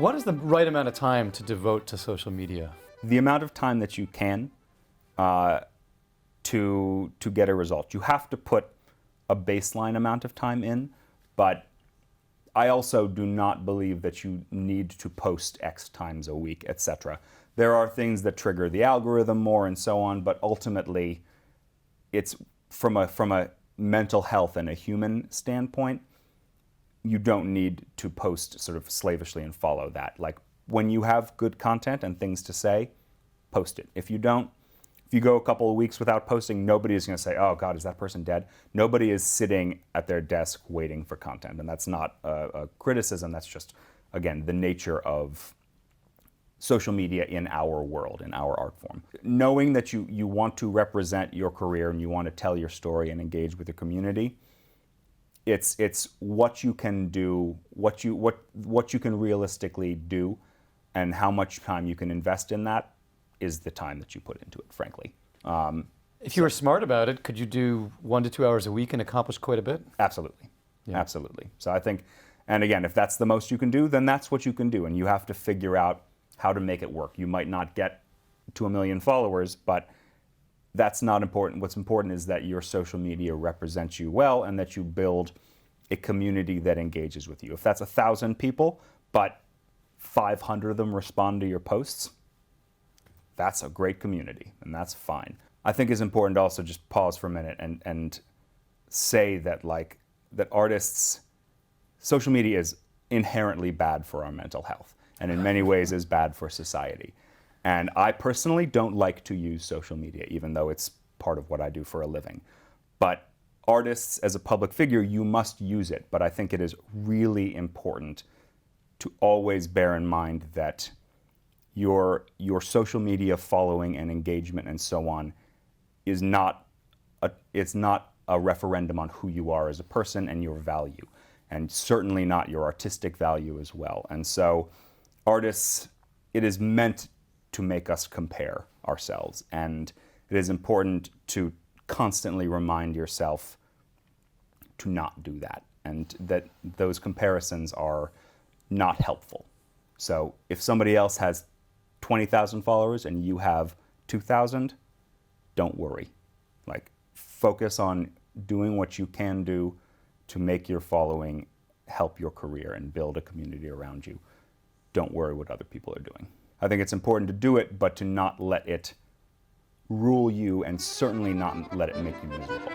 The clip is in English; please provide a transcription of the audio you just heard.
What is the right amount of time to devote to social media? The amount of time that you can to get a result. You have to put a baseline amount of time in, but I also do not believe that you need to post X times a week, etc. There are things that trigger the algorithm more and so on, but ultimately it's from a mental health and a human standpoint, you don't need to post sort of slavishly and follow that. Like, when you have good content and things to say, post it. If you don't, if you go a couple of weeks without posting, nobody is going to say, oh God, is that person dead? Nobody is sitting at their desk waiting for content. And that's not a criticism. That's just, again, the nature of social media in our world, in our art form. Knowing that you want to represent your career and you want to tell your story and engage with the community, it's what you can do, what you can realistically do, and how much time you can invest in that is the time that you put into it, frankly. If you were smart about it, could you do 1 to 2 hours a week and accomplish quite a bit? Absolutely. Yeah. Absolutely. So I think, and again, if that's the most you can do, then that's what you can do, and you have to figure out how to make it work. You might not get to 1 million followers, but that's not important. What's important is that your social media represents you well and that you build a community that engages with you. If that's 1,000 people, but 500 of them respond to your posts, that's a great community, and that's fine. I think it's important to also just pause for a minute and say that, like, that artists, social media is inherently bad for our mental health, and in many ways is bad for society. And I personally don't like to use social media, even though it's part of what I do for a living. But artists, as a public figure, you must use it. But I think it is really important to always bear in mind that your social media following and engagement and so on is not a referendum on who you are as a person and your value, and certainly not your artistic value as well. And so artists, it is meant to make us compare ourselves, and it is important to constantly remind yourself to not do that, and that those comparisons are not helpful. So if somebody else has 20,000 followers and you have 2,000, don't worry. Like, focus on doing what you can do to make your following help your career and build a community around you. Don't worry what other people are doing. I think it's important to do it, but to not let it rule you, and certainly not let it make you miserable.